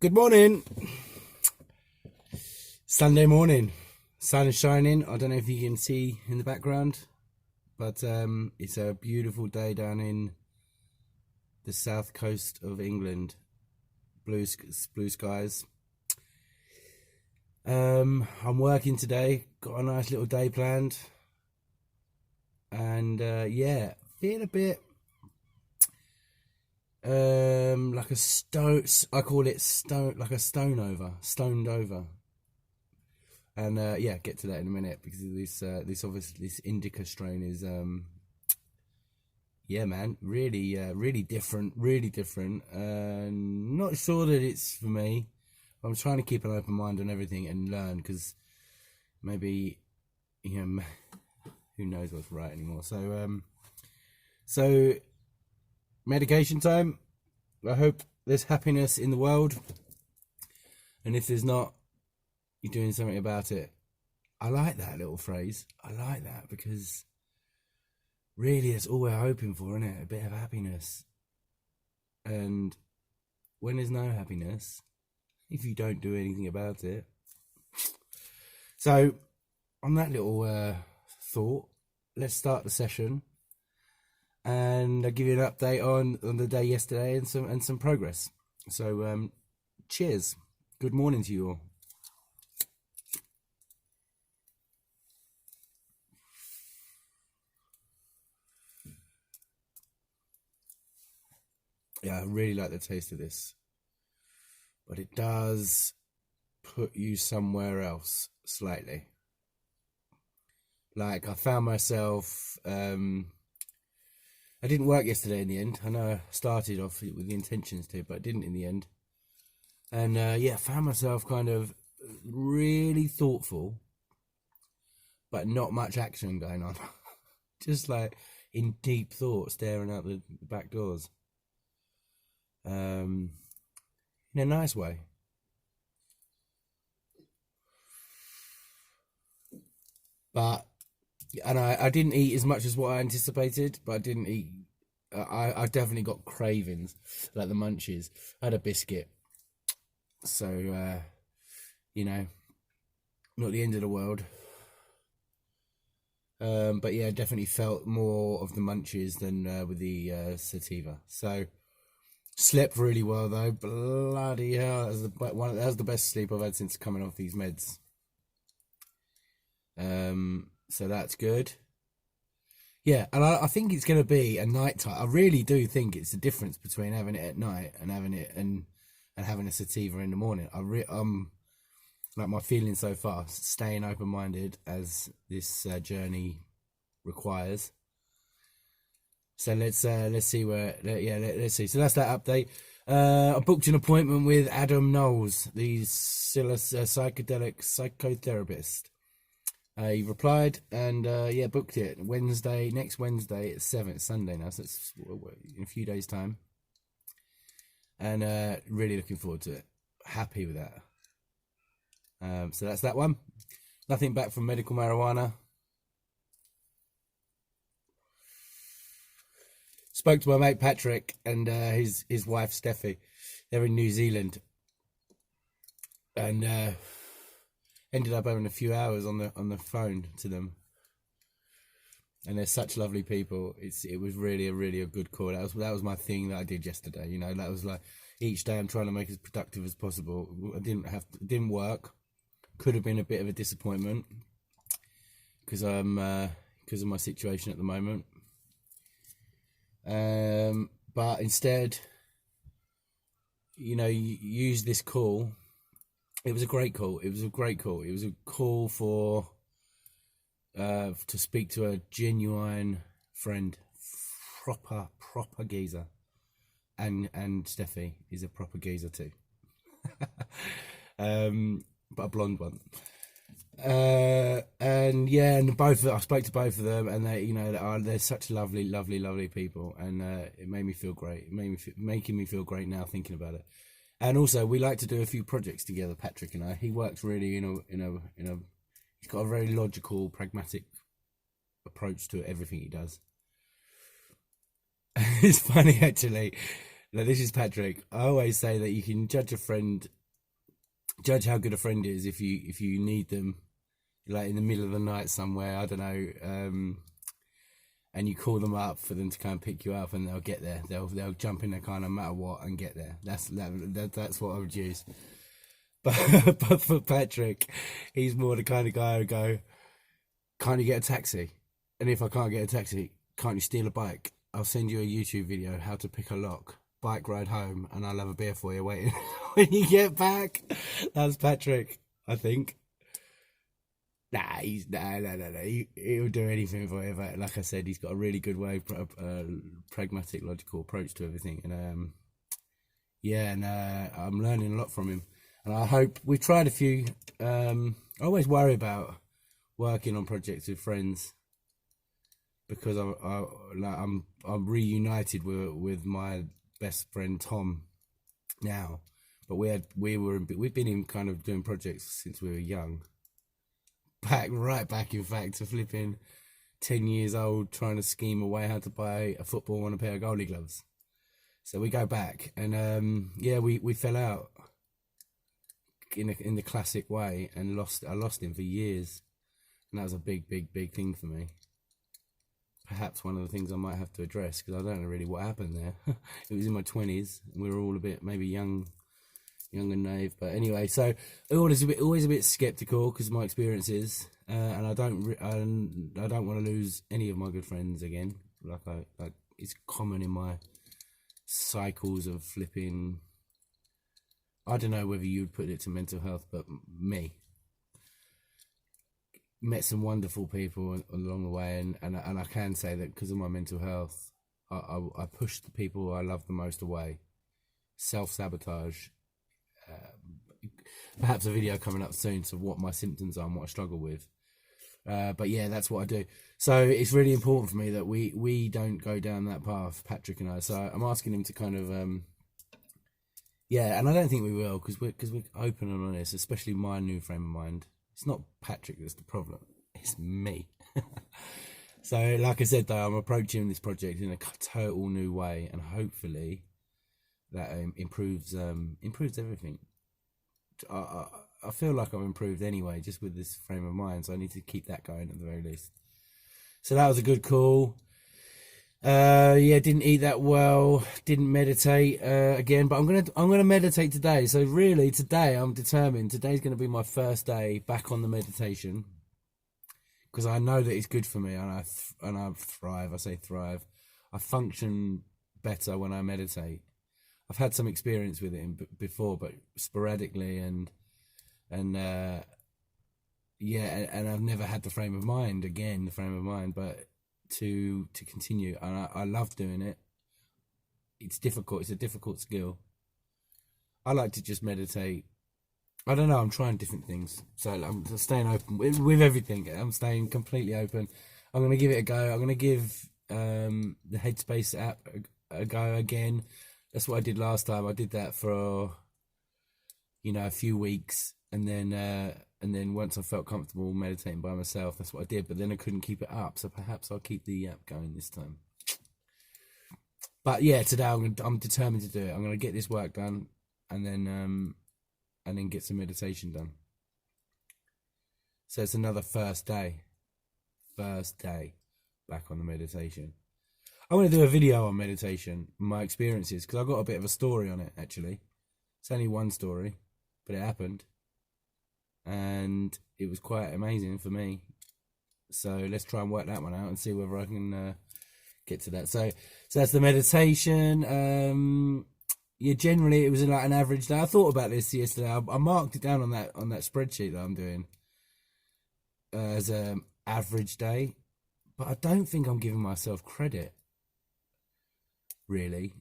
Good morning. Sunday morning. Sun is shining. I don't know if you can see in the background, but it's a beautiful day down in the south coast of England. Blue skies. I'm working today. Got a nice little day planned, and yeah, feel a bit like a stone. I call it stone, like a stoned over. And yeah, get to that in a minute, because this indica strain is yeah, man, really different, not sure that it's for me. I'm trying to keep an open mind on everything and learn, because maybe, who knows what's right anymore. So medication time. I hope there's happiness in the world, and if there's not, you're doing something about it. I like that little phrase. I like that, because really that's all we're hoping for, isn't it? A bit of happiness. And when there's no happiness, if you don't do anything about it. So on that little thought, let's start the session, and I'll give you an update on the day yesterday and some progress. So cheers. Good morning to you all. Yeah, I really like the taste of this, but it does put you somewhere else slightly. Like, I found myself, I didn't work yesterday in the end. I know I started off with the intentions to, but I didn't in the end. And yeah, I found myself kind of really thoughtful, but not much action going on. Just like in deep thought, staring out the back doors. In a nice way. But, and I didn't eat as much as what I anticipated, but I didn't eat. I definitely got cravings, like the munchies. I had a biscuit, so not the end of the world. But yeah, definitely felt more of the munchies than with the sativa. So slept really well though. Bloody hell, that was the best sleep I've had since coming off these meds. So that's good. Yeah, and I think it's going to be a nighttime. I really do think it's the difference between having it at night and having it and having a sativa in the morning. Like, my feeling so far, staying open minded as this journey requires. So let's see where. Yeah, let's see. So that's that update. I booked an appointment with Adam Knowles, the psychedelic psychotherapist. He replied, and yeah, booked it next Wednesday at 7. It's Sunday now, so it's in a few days' time. And really looking forward to it. Happy with that. So that's that one. Nothing back from medical marijuana. Spoke to my mate Patrick and his wife Steffi. They're in New Zealand, and ended up having a few hours on the phone to them. And they're such lovely people. It was really a good call. That was my thing that I did yesterday. That was like, each day I'm trying to make it as productive as possible. It didn't work. Could have been a bit of a disappointment, because of my situation at the moment. But instead, you use this call. It was a great call. It was a call for to speak to a genuine friend, proper geezer, and Steffi is a proper geezer too. But a blonde one. And yeah, and I spoke to both of them, and they're such lovely people, and it made me feel great. It making me feel great now thinking about it. And also, we like to do a few projects together, Patrick and I. He works really he's got a very logical, pragmatic approach to everything he does. It's funny, actually. Now, this is Patrick. I always say that you can judge how good a friend is if you need them, like in the middle of the night somewhere. I don't know, and you call them up for them to come and pick you up, and they'll get there. They'll jump in the car no matter what and get there. That's what I would use. But for Patrick, he's more the kind of guy who go, "Can't you get a taxi?" And if I can't get a taxi, can't you steal a bike? I'll send you a YouTube video how to pick a lock. Bike ride home, and I'll have a beer for you waiting when you get back. That's Patrick, I think. Nah, no. He'll do anything for you. But like I said, he's got a really good way, pragmatic, logical approach to everything. And yeah, and I'm learning a lot from him. And I hope we've tried a few. I always worry about working on projects with friends because I'm reunited with my best friend Tom now. But we've been in kind of doing projects since we were young. Right back, in fact, to flipping 10 years old, trying to scheme away how to buy a football and a pair of goalie gloves. So we go back, and yeah, we fell out in the classic way, and I lost him for years, and that was a big thing for me. Perhaps one of the things I might have to address, because I don't know really what happened there. It was in my 20s, and we were all a bit maybe young and naive, but anyway, so always a bit skeptical because of my experiences, and I don't want to lose any of my good friends again. Like it's common in my cycles of flipping. I don't know whether you'd put it to mental health, but me met some wonderful people along the way, and I can say that because of my mental health, I pushed the people I love the most away. Self-sabotage. Perhaps a video coming up soon to what my symptoms are and what I struggle with. But yeah, that's what I do. So it's really important for me that we don't go down that path, Patrick and I. So I'm asking him to kind of yeah, and I don't think we will because we're open and honest, especially my new frame of mind. It's not Patrick that's the problem; it's me. So, like I said, though, I'm approaching this project in a total new way, and hopefully that improves everything. I feel like I've improved anyway, just with this frame of mind. So I need to keep that going at the very least. So that was a good call. Yeah, didn't eat that well, didn't meditate again, but I'm gonna meditate today. So really, today I'm determined. Today's gonna be my first day back on the meditation because I know that it's good for me, and I thrive. I say thrive. I function better when I meditate. I've had some experience with it before, but sporadically, and yeah, and I've never had the frame of mind again. The frame of mind, but to continue, and I love doing it. It's difficult. It's a difficult skill. I like to just meditate. I don't know. I'm trying different things, so I'm staying open with everything. I'm staying completely open. I'm gonna give it a go. I'm gonna give the Headspace app a go again. That's what I did last time. I did that for a few weeks, and then once I felt comfortable meditating by myself, that's what I did. But then I couldn't keep it up, so perhaps I'll keep the app going this time. But yeah, today I'm determined to do it. I'm gonna get this work done, and then get some meditation done. So it's another first day back on the meditation. I want to do a video on meditation, my experiences, because I've got a bit of a story on it, actually. It's only one story, but it happened. And it was quite amazing for me. So let's try and work that one out and see whether I can get to that. So that's the meditation. Yeah, generally it was like an average day. I thought about this yesterday. I marked it down on that spreadsheet that I'm doing as an average day. But I don't think I'm giving myself credit, really.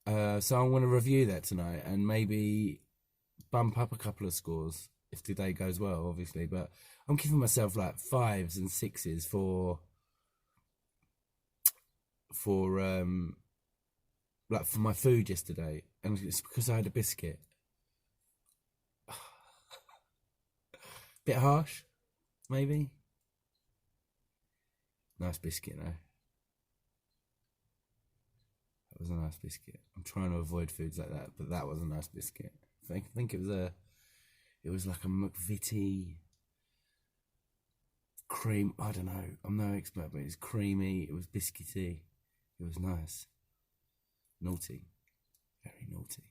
So I'm going to review that tonight and maybe bump up a couple of scores if today goes well, obviously. But I'm giving myself like 5s and 6s for my food yesterday, and it's because I had a biscuit. Bit harsh, maybe. Nice biscuit though. It was a nice biscuit. I'm trying to avoid foods like that, but that was a nice biscuit. I think it was like a McVitie cream. I don't know. I'm no expert, but it was creamy. It was biscuity. It was nice. Naughty, very naughty.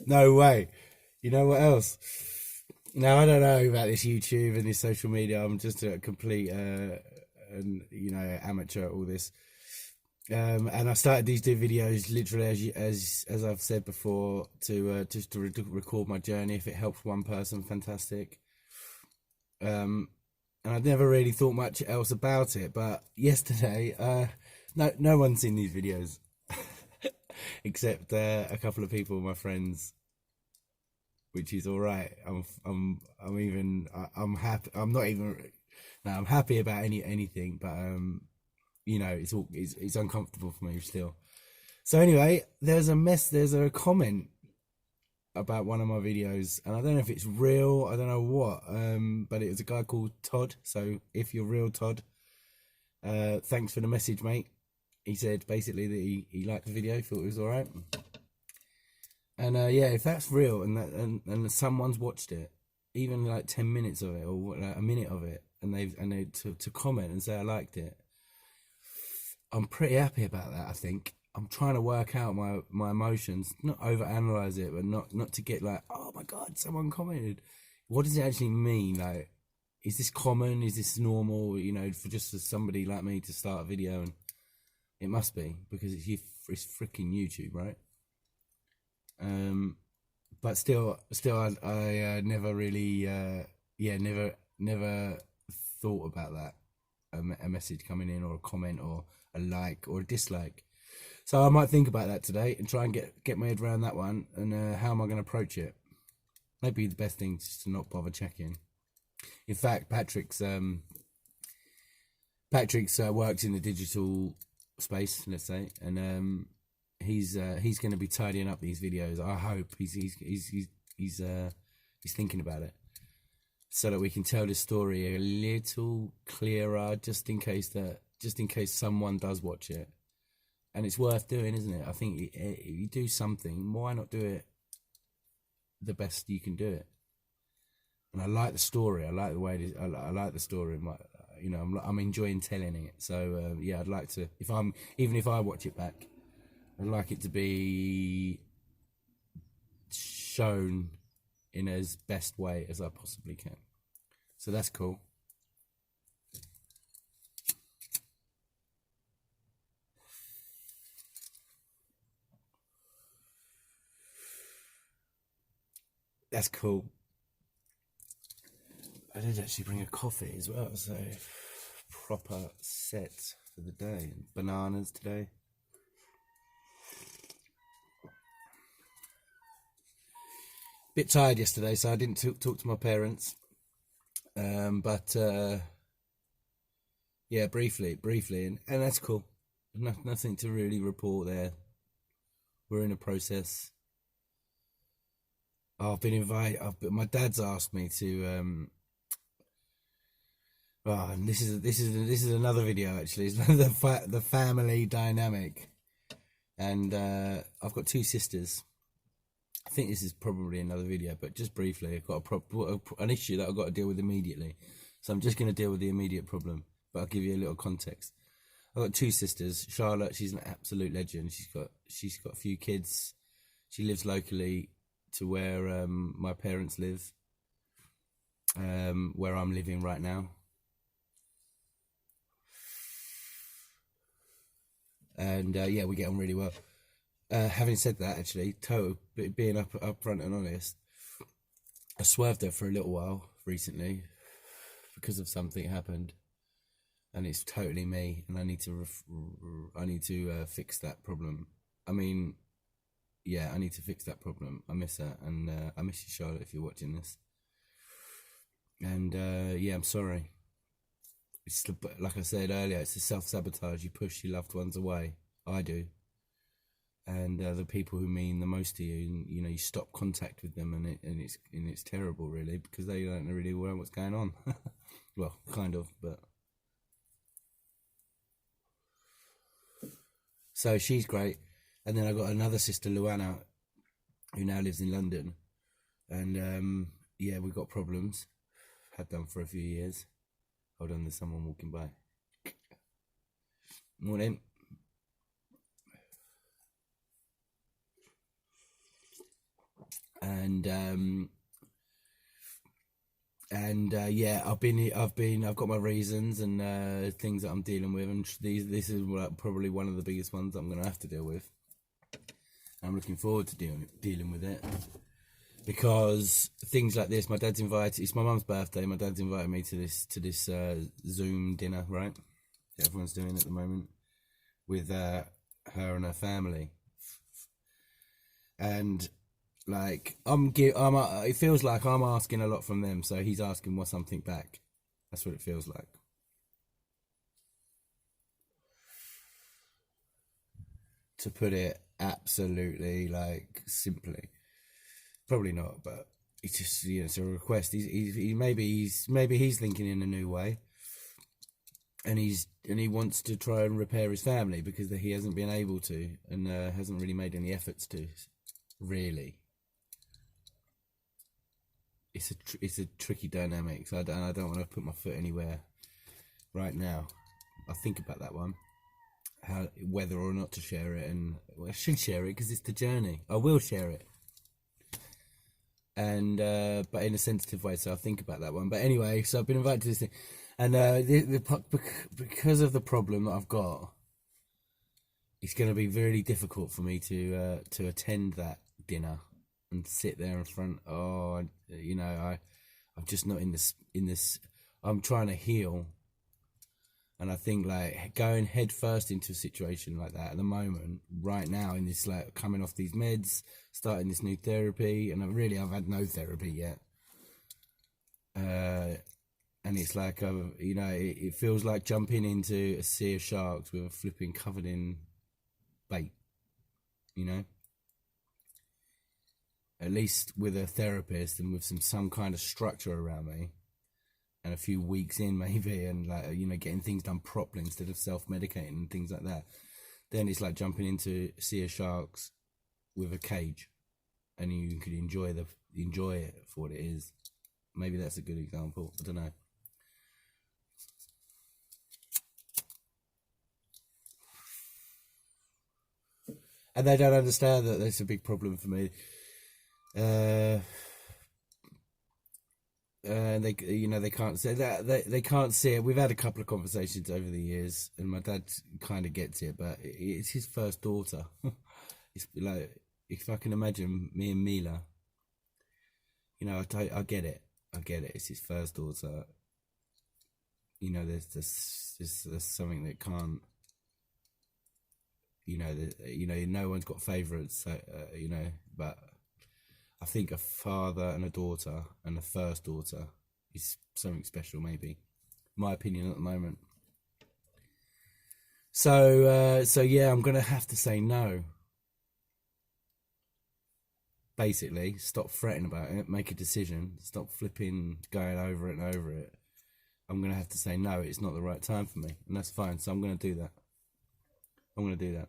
No way. You know what else? Now I don't know about this YouTube and this social media. I'm just a complete and amateur at all this. And I started these two videos literally as I've said before just to record my journey. If it helps one person, fantastic. And I'd never really thought much else about it. But yesterday, no one's seen these videos except a couple of people, my friends, which is all right. I'm happy. I'm happy about anything, but it's uncomfortable for me still. So anyway, there's a comment about one of my videos, and I don't know if it's real, I don't know what, but it was a guy called Todd. So if you're real, Todd, thanks for the message, mate. He said basically that he liked the video, thought it was all right. And if that's real and someone's watched it, even like 10 minutes of it or like a minute of it, and they to comment and say I liked it, I'm pretty happy about that. I think I'm trying to work out my emotions, not overanalyze it, but not to get like, oh my god, someone commented. What does it actually mean? Like, is this common? Is this normal? For somebody like me to start a video, and it must be because it's freaking YouTube, right? But still, I never really, never thought about that. A message coming in, or a comment, or a like, or a dislike. So I might think about that today and try and get my head around that one, and how am I going to approach it? Maybe the best thing is just to not bother checking. In fact, Patrick's works in the digital space, let's say, and he's going to be tidying up these videos. I hope he's thinking about it, so that we can tell the story a little clearer, just in case someone does watch it. And it's worth doing, isn't it? I think if you do something, why not do it the best you can do it? And I like the story. I like the way it is. I like the story. I'm enjoying telling it. So I'd like to. Even if I watch it back, I'd like it to be shown in as best way as I possibly can. So that's cool. That's cool. I did actually bring a coffee as well, so proper set for the day. Bananas today. Bit tired yesterday, so I didn't talk to my parents. But briefly, and that's cool. Nothing to really report there. We're in a process. I've been invited. My dad's asked me to. And this is another video actually. It's the family dynamic, and I've got two sisters. I think this is probably another video, but just briefly, I've got an issue that I've got to deal with immediately. So I'm just going to deal with the immediate problem, but I'll give you a little context. I've got two sisters. Charlotte, she's an absolute legend. She's got a few kids. She lives locally to where my parents live, where I'm living right now. And we get on really well. Having said that, actually, being upfront and honest, I swerved her for a little while recently because of something happened, and it's totally me, and I need to fix that problem. I mean, I need to fix that problem. I miss her, and I miss you, Charlotte, if you're watching this. And I'm sorry. It's like I said earlier, it's the self-sabotage. You push your loved ones away. I do. and the people who mean the most to you, and, you stop contact with them, and it's terrible, really, because they don't really know what's going on. Well, kind of, but so she's great. And then I got another sister, Luana, who now lives in London, and yeah, we've got problems. Had done for a few years. Hold on, there's someone walking by. Morning. And yeah, I've got my reasons and things that I'm dealing with, and this is probably one of the biggest ones I'm gonna have to deal with. I'm looking forward to dealing with it, because things like this. My dad's invited. It's my mum's birthday. My dad's invited me to this Zoom dinner, right? That everyone's doing at the moment with her and her family, and like it feels like I'm asking a lot from them, so he's asking something back. That's what it feels like. To put it absolutely like simply, probably not, but it's just it's a request. Maybe he's thinking in a new way, and he wants to try and repair his family because he hasn't been able to, and hasn't really made any efforts to, really. It's a tricky dynamic, so I don't want to put my foot anywhere right now. I'll think about that one, whether or not to share it, and I should share it because it's the journey. I will share it, and but in a sensitive way, so I'll think about that one. But anyway, so I've been invited to this thing, and because of the problem that I've got, it's going to be very difficult for me to attend that dinner and sit there in front. I'm just not in this. I'm trying to heal, and I think like going head first into a situation like that at the moment, right now, in this, like, coming off these meds, starting this new therapy, and I've had no therapy yet. And it's like it feels like jumping into a sea of sharks with a flipping covered in bait, At least with a therapist and with some kind of structure around me, and a few weeks in maybe, and getting things done properly instead of self-medicating and things like that, then it's like jumping into a sea of sharks with a cage, and you can enjoy it for what it is. Maybe that's a good example. I don't know. And they don't understand that that's a big problem for me. They can't say that. They can't see it. We've had a couple of conversations over the years, and my dad kind of gets it, but it's his first daughter. It's like, if I can imagine me and Mila, I get it. I get it. It's his first daughter. There's something that can't. No one's got favourites. But I think a father and a daughter, and a first daughter, is something special. Maybe, my opinion at the moment. So yeah, I'm gonna have to say no. Basically, stop fretting about it. Make a decision. Stop flipping, going over it and over it. I'm gonna have to say no. It's not the right time for me, and that's fine. So I'm gonna do that. I'm gonna do that.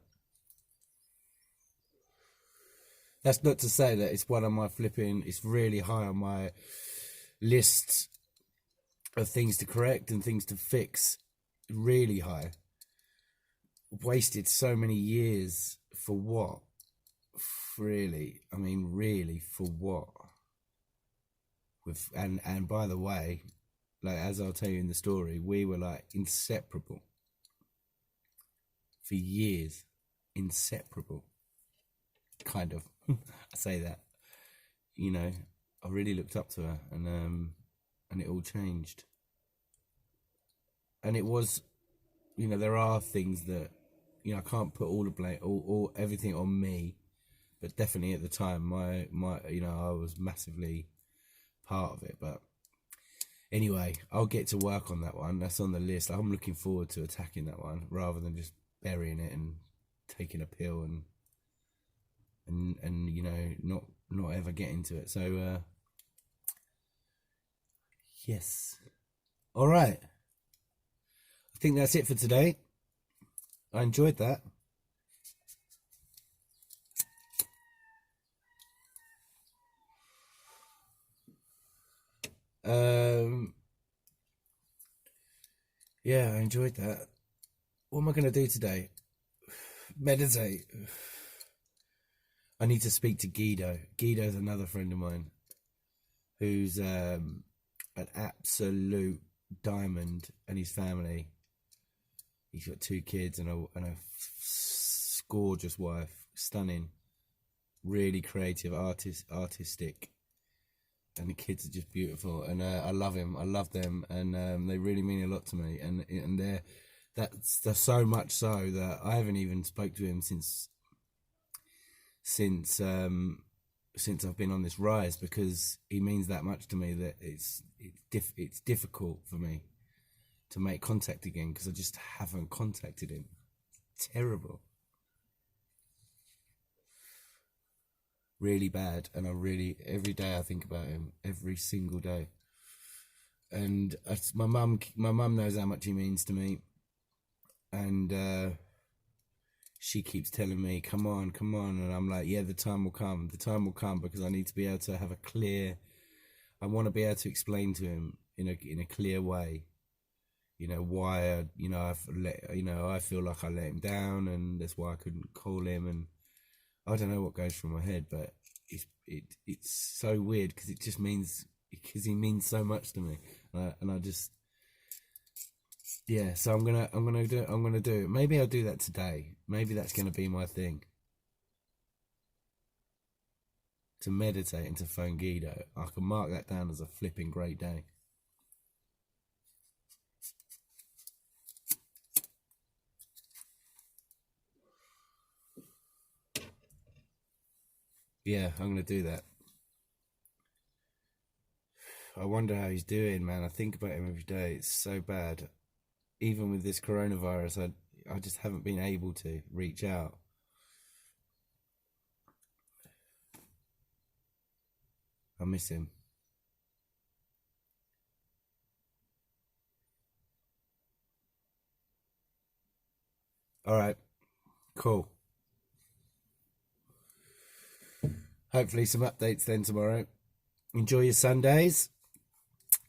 That's not to say that it's one of my it's really high on my list of things to correct and things to fix. Really high. Wasted so many years for what? Really? I mean, really, for what? And by the way, like, as I'll tell you in the story, we were like inseparable for years. Inseparable. Kind of. I say that. I really looked up to her, and it all changed. And it was, there are things that, I can't put all the blame, all everything on me, but definitely at the time, my I was massively part of it. But anyway, I'll get to work on that one. That's on the list. I'm looking forward to attacking that one rather than just burying it and taking a pill and and you know, not ever get into it. So yes, all right. I think that's it for today. I enjoyed that. Um, yeah, I enjoyed that. What am I going to do today? Meditate. I need to speak to Guido. Guido's another friend of mine who's an absolute diamond, and his family. He's got 2 kids and a gorgeous wife, stunning, really creative, artistic, and the kids are just beautiful. And I love him. I love them, and they really mean a lot to me. And they're so much so that I haven't even spoke to him since I've been on this rise, because he means that much to me that it's difficult for me to make contact again, because I just haven't contacted him. Terrible. Really bad. And every day I think about him, every single day. And my mum knows how much he means to me, and she keeps telling me, come on, and I'm like, yeah, the time will come, because I need to be able to have I want to be able to explain to him in a clear way, you know, why, I feel like I let him down, and that's why I couldn't call him. And I don't know what goes through my head, but it's so weird, because he means so much to me, and I just, yeah. So I'm gonna do it. Maybe I'll do that today. Maybe that's gonna be my thing, to meditate and to phone Guido. I can mark that down as a flipping great day. Yeah, I'm gonna do that. I wonder how he's doing, man. I think about him every day. It's so bad. Even with this coronavirus, I just haven't been able to reach out. I miss him. All right, cool. Hopefully some updates then tomorrow. Enjoy your Sundays.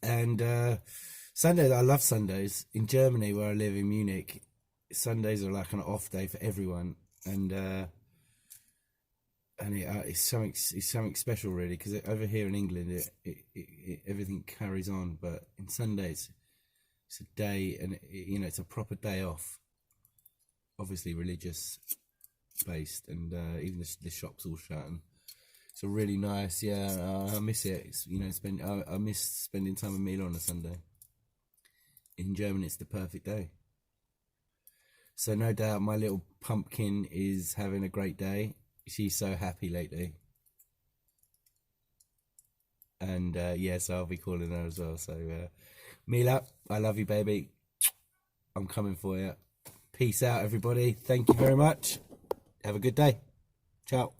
And Sundays, I love Sundays. In Germany, where I live in Munich, Sundays are like an off day for everyone. And it's something special, really, because over here in England, everything carries on. But in Sundays, it's a day, and it's a proper day off. Obviously religious based, and even the shops all shut, and it's a really nice. Yeah, I miss it. I miss spending time with Mila on a Sunday. In Germany, it's the perfect day. So no doubt my little pumpkin is having a great day. She's so happy lately, and so I'll be calling her as well. So Mila, I love you, baby. I'm coming for you. Peace out, everybody. Thank you very much. Have a good day. Ciao.